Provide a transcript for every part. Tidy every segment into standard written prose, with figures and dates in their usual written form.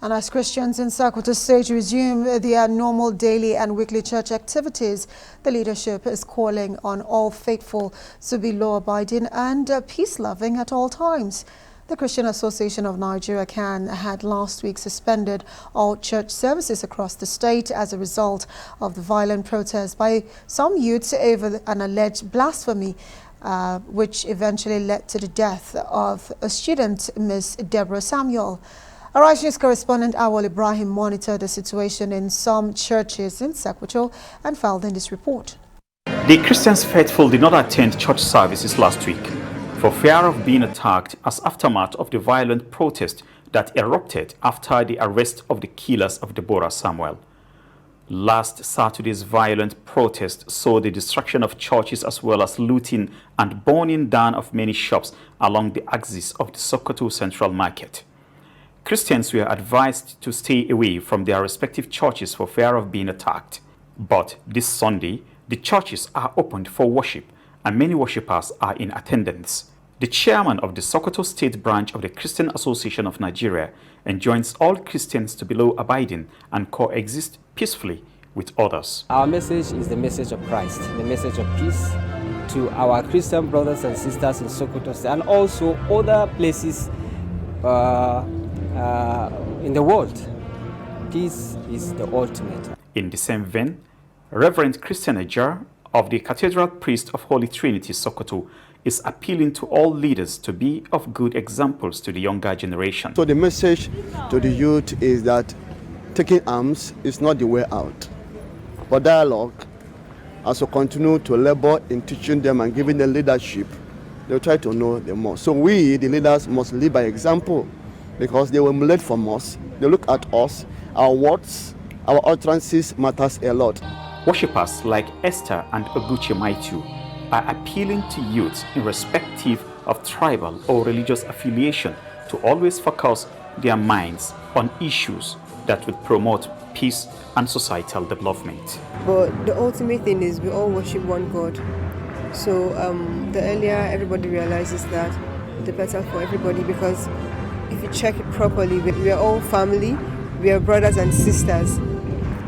And as Christians in Sokoto State resume their normal daily and weekly church activities, the leadership is calling on all faithful to be law-abiding and peace-loving at all times. The Christian Association of Nigeria (CAN) had last week suspended all church services across the state as a result of the violent protests by some youths over an alleged blasphemy, which eventually led to the death of a student, Ms. Deborah Samuel. Our News correspondent Awal Ibrahim monitored the situation in some churches in Sokoto and filed in this report. The Christians faithful did not attend church services last week for fear of being attacked as aftermath of the violent protest that erupted after the arrest of the killers of Deborah Samuel. Last Saturday's violent protest saw the destruction of churches as well as looting and burning down of many shops along the axis of the Sokoto Central Market. Christians were advised to stay away from their respective churches for fear of being attacked. But this Sunday, the churches are opened for worship and many worshippers are in attendance. The chairman of the Sokoto State branch of the Christian Association of Nigeria enjoins all Christians to be law-abiding and coexist peacefully with others. Our message is the message of Christ, the message of peace to our Christian brothers and sisters in Sokoto State and also other places in the world. Peace is the ultimate. In the same vein, Reverend Christian Ejar of the Cathedral Priest of Holy Trinity, Sokoto, is appealing to all leaders to be of good examples to the younger generation. So the message to the youth is that taking arms is not the way out. But dialogue, as we continue to labor in teaching them and giving them leadership, they'll try to know them more. So we, the leaders, must lead by example, because they will emulate from us. They look at us, our words, our utterances matters a lot. Worshippers like Esther and Oguchi Maitu are appealing to youths irrespective of tribal or religious affiliation to always focus their minds on issues that would promote peace and societal development. But the ultimate thing is we all worship one God. So the earlier everybody realizes that, the better for everybody, because if you check it properly, we are all family, we are brothers and sisters,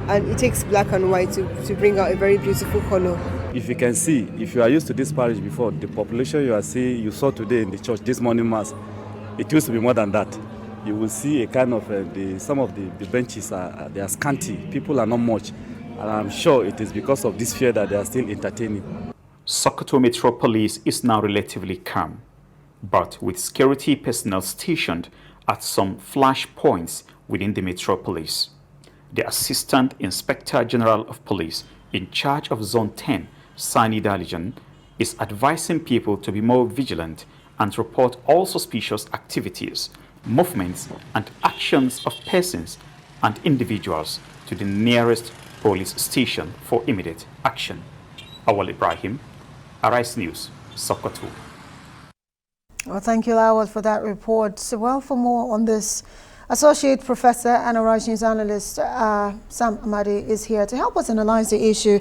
and it takes black and white to bring out a very beautiful color. If you can see, if you are used to this parish before, the population you saw today in the church, this morning mass, it used to be more than that. You will see a kind of, some of the benches they are scanty, people are not much, and I'm sure it is because of this fear that they are still entertaining. Sokoto Metro Police is now relatively calm, but with security personnel stationed at some flash points within the metropolis. The Assistant Inspector General of Police in charge of Zone 10, Sani Dalijan, is advising people to be more vigilant and report all suspicious activities, movements and actions of persons and individuals to the nearest police station for immediate action. Awal Ibrahim, Arise News, Sokoto. Well, thank you, Awal, for that report. Well, for more on this, Associate Professor and News Analyst Sam Amadi is here to help us analyze the issue.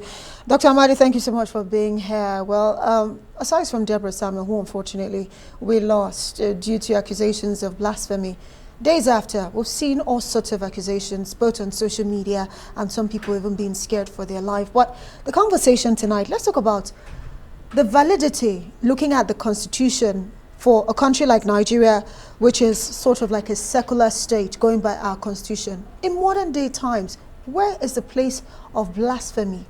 Dr. Amadi, thank you so much for being here. Well, aside from Deborah Samuel, who unfortunately we lost due to accusations of blasphemy, days after, we've seen all sorts of accusations, both on social media and some people even being scared for their life. But the conversation tonight, let's talk about the validity, looking at the Constitution, for a country like Nigeria, which is sort of like a secular state going by our constitution. In modern day times, where is the place of blasphemy?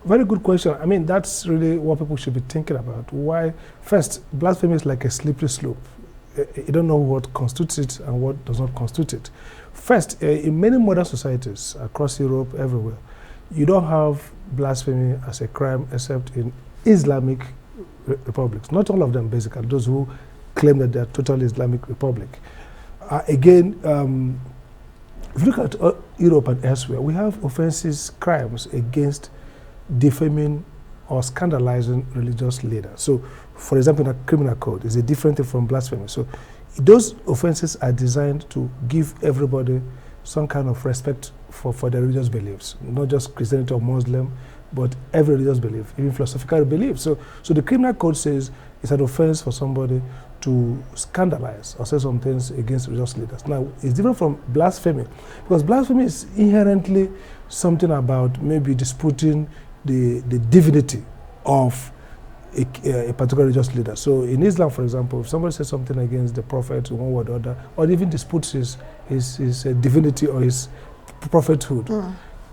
Very good question. I mean, that's really what people should be thinking about. Why? First, blasphemy is like a slippery slope. You don't know what constitutes it and what does not constitute it. First, in many modern societies across Europe, everywhere, you don't have blasphemy as a crime except in Islamic republics. Not all of them, basically, those who claim that they're totally Islamic republic. Again, if you look at Europe and elsewhere, we have offenses, crimes against defaming or scandalizing religious leaders. So, for example, in a criminal code, is a different thing from blasphemy. So, those offenses are designed to give everybody some kind of respect for their religious beliefs, not just Christianity or Muslim, but every religious belief, even philosophical belief. So the criminal code says it's an offense for somebody to scandalize or say some things against religious leaders. Now, it's different from blasphemy, because blasphemy is inherently something about maybe disputing the divinity of a particular religious leader. So in Islam, for example, if somebody says something against the prophet in one word or other, or even disputes his divinity or his prophethood,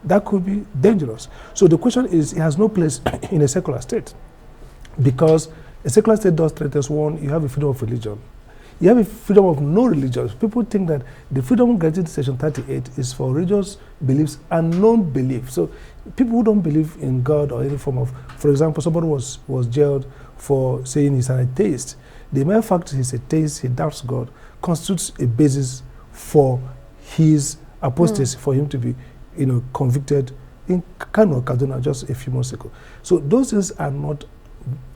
that could be dangerous. So the question is, it has no place in a secular state, because a secular state does threaten one. You have a freedom of religion. You have a freedom of no religion. People think that the freedom granted in Section 38 is for religious beliefs and non-belief. So people who don't believe in God or any form of, for example, somebody was jailed for saying he's an atheist. The mere fact he's a atheist, he doubts God, constitutes a basis for his apostasy, for him to be, convicted in Kano, Kaduna, just a few months ago. So those things are not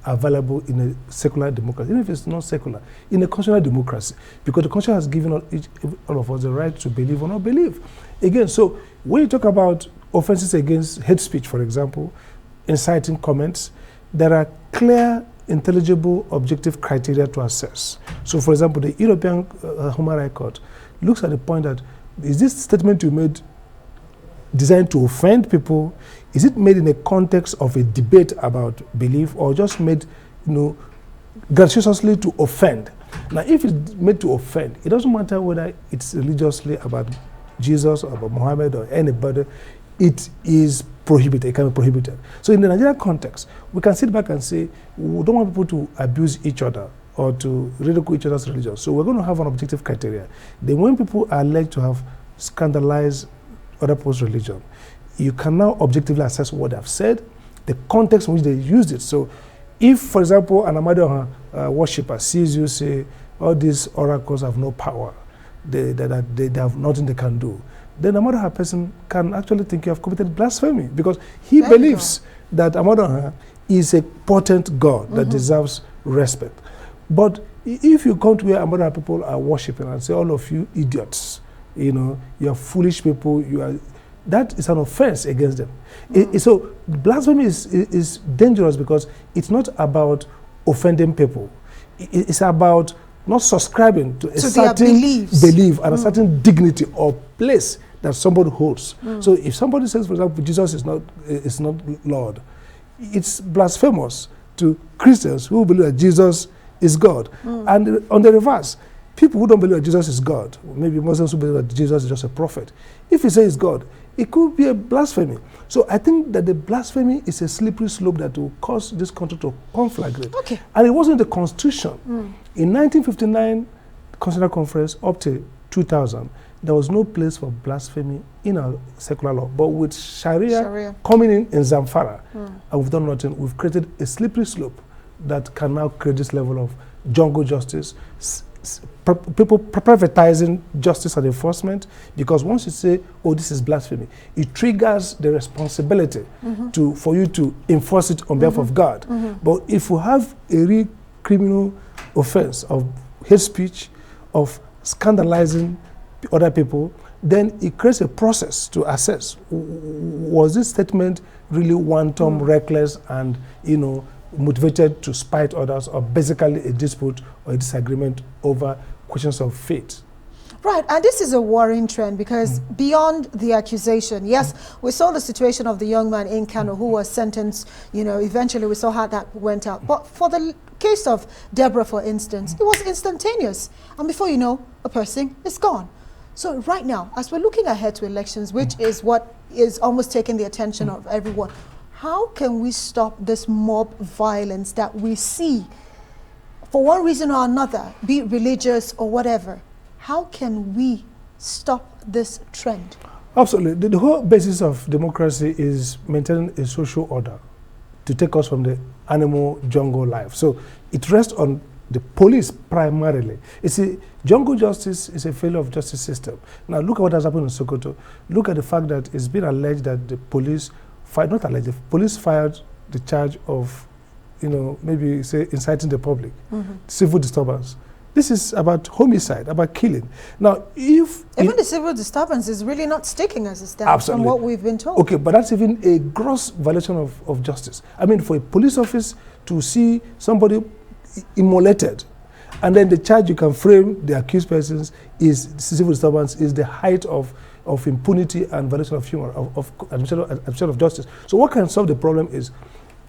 available in a secular democracy, even if it's not secular, in a constitutional democracy, because the Constitution has given all of us the right to believe or not believe. Again, so when you talk about offenses against hate speech, for example, inciting comments, there are clear, intelligible, objective criteria to assess. So, for example, the European Human Rights Court looks at the point that, is this statement you made designed to offend people? Is it made in a context of a debate about belief, or just made, graciously to offend? Now, if it's made to offend, it doesn't matter whether it's religiously about Jesus or about Muhammad or anybody, it is prohibited, it can be prohibited. So in the Nigerian context, we can sit back and say, we don't want people to abuse each other or to ridicule each other's religion. So we're going to have an objective criteria. Then when people are alleged to have scandalized other people's religion, you can now objectively assess what they've said, the context in which they used it. So if, for example, an Amadi worshipper sees you say, all these oracles have no power, they have nothing they can do, then Amadi person can actually think you have committed blasphemy, because he believes that Amadi is a potent God that deserves respect. But if you come to where Amadi people are worshiping and say, all of you idiots, you are foolish people, that is an offense against them. So blasphemy is dangerous, because it's not about offending people. It's about not subscribing to a certain belief and a certain dignity or place that somebody holds. So if somebody says, for example, Jesus is not Lord, it's blasphemous to Christians who believe that Jesus is God. And on the reverse, people who don't believe that Jesus is God, maybe Muslims who believe that Jesus is just a prophet, if he says God, it could be a blasphemy. So I think that the blasphemy is a slippery slope that will cause this country to conflagrate. Okay. And it wasn't the Constitution. In 1959 Constitutional Conference up to 2000, there was no place for blasphemy in our secular law. But with Sharia coming in Zamfara, and we've done nothing, we've created a slippery slope that can now create this level of jungle justice, people privatizing justice and enforcement, because once you say, oh, this is blasphemy, it triggers the responsibility for you to enforce it on behalf of God. But if you have a real criminal offense of hate speech, of scandalizing other people, then it creates a process to assess, was this statement really wanton, reckless, and motivated to spite others, or basically a dispute or a disagreement over questions of faith. Right, and this is a worrying trend, because beyond the accusation, yes, we saw the situation of the young man in Kano who was sentenced, eventually we saw how that went out. But for the case of Deborah, for instance, it was instantaneous. And before you know, a person is gone. So right now, as we're looking ahead to elections, which is what is almost taking the attention of everyone, how can we stop this mob violence that we see for one reason or another, be it religious or whatever? How can we stop this trend? Absolutely. The whole basis of democracy is maintaining a social order to take us from the animal jungle life. So it rests on the police primarily. You see, jungle justice is a failure of justice system. Now look at what has happened in Sokoto. Look at the fact that it's been alleged that the police the police fired the charge of, maybe say inciting the public, civil disturbance. This is about homicide, about killing. Now, if even the civil disturbance is really not sticking as it stands from what we've been told. Okay, but that's even a gross violation of justice. I mean, for a police office to see somebody immolated, and then the charge you can frame the accused persons is civil disturbance, is the height of impunity and violation of human, of administration of justice. So what can solve the problem is,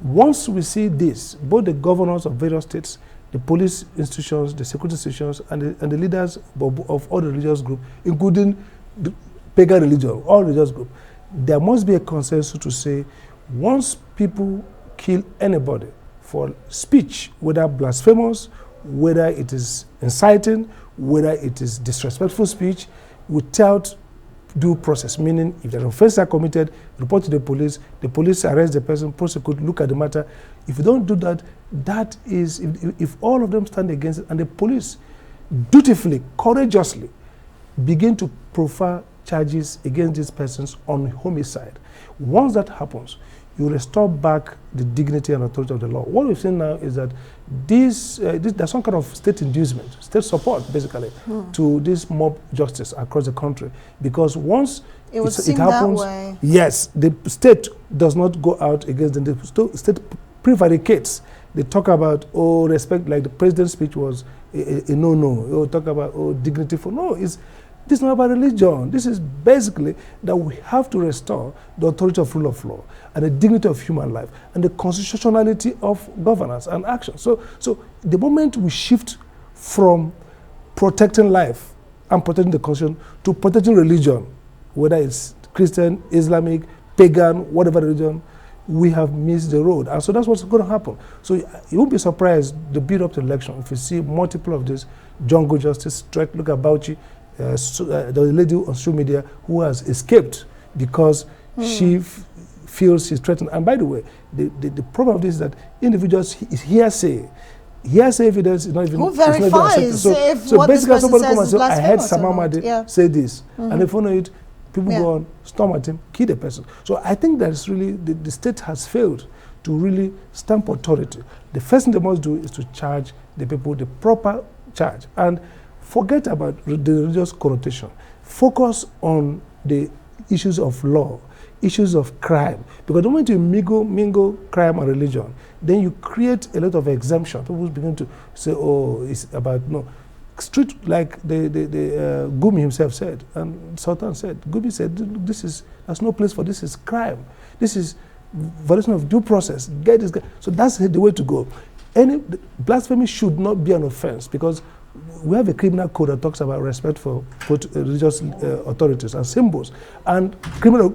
once we see this, both the governors of various states, the police institutions, the security institutions, and the leaders of all the religious groups, including the pagan religion, all religious groups, there must be a consensus to say, once people kill anybody for speech, whether blasphemous, whether it is inciting, whether it is disrespectful speech, without due process, meaning if an offense are committed, report to the police arrest the person, prosecute, look at the matter. If you don't do that, that is, if all of them stand against it, and the police dutifully, courageously begin to profile charges against these persons on homicide, once that happens, you restore back the dignity and authority of the law. What we've seen now is that there's some kind of state inducement, state support, basically, to this mob justice across the country. Because once it happens, that way. Yes, the state does not go out against them. The state prevaricates. They talk about, respect, like the president's speech was a no-no. Talk about, dignity for, no, this is not about religion. This is basically that we have to restore the authority of rule of law and the dignity of human life and the constitutionality of governance and action. So the moment we shift from protecting life and protecting the constitution to protecting religion, whether it's Christian, Islamic, pagan, whatever religion, we have missed the road. And so that's what's going to happen. So you won't be surprised the build up to the election if you see multiple of these jungle justice strike. Look at Bauchi. There's a lady on social media who has escaped because she feels she's threatened. And by the way, the problem of this is that individuals is hearsay. Hearsay evidence is not even. Who verifies if what this person says is blasphemous? I heard Amadi say this, and if you know it, people go on, storm at him, kill the person. So I think that is really the state has failed to really stamp authority. The first thing they must do is to charge the people the proper charge and forget about the religious connotation. Focus on the issues of law, issues of crime. Because the moment you mingle crime and religion, then you create a lot of exemption. People begin to say, it's about, no. Street, like the Gumi himself said, and Sultan said, Gumi said, there's no place for this, is crime. This is violation of due process. Get this guy. So that's the way to go. Blasphemy should not be an offense, because we have a criminal code that talks about respect for religious authorities and symbols. And criminal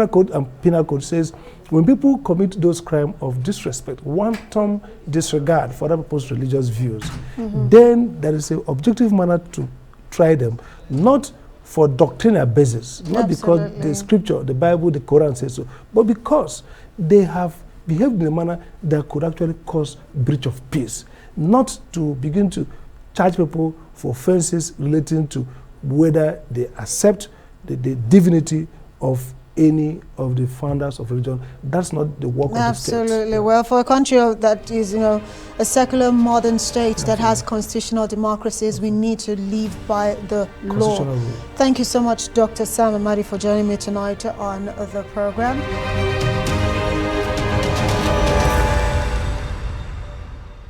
code and penal code says when people commit those crimes of disrespect, wanton disregard for other people's religious views, then there is an objective manner to try them, not for doctrinal basis, not because the scripture, the Bible, the Quran says so, but because they have behaved in a manner that could actually cause breach of peace, not to begin to charge people for offenses relating to whether they accept the divinity of any of the founders of religion. That's not the work of the state. Absolutely. Well, for a country that is, a secular modern state that has constitutional democracies, we need to live by the law. Thank you so much, Dr. Sam Amadi, for joining me tonight on the program.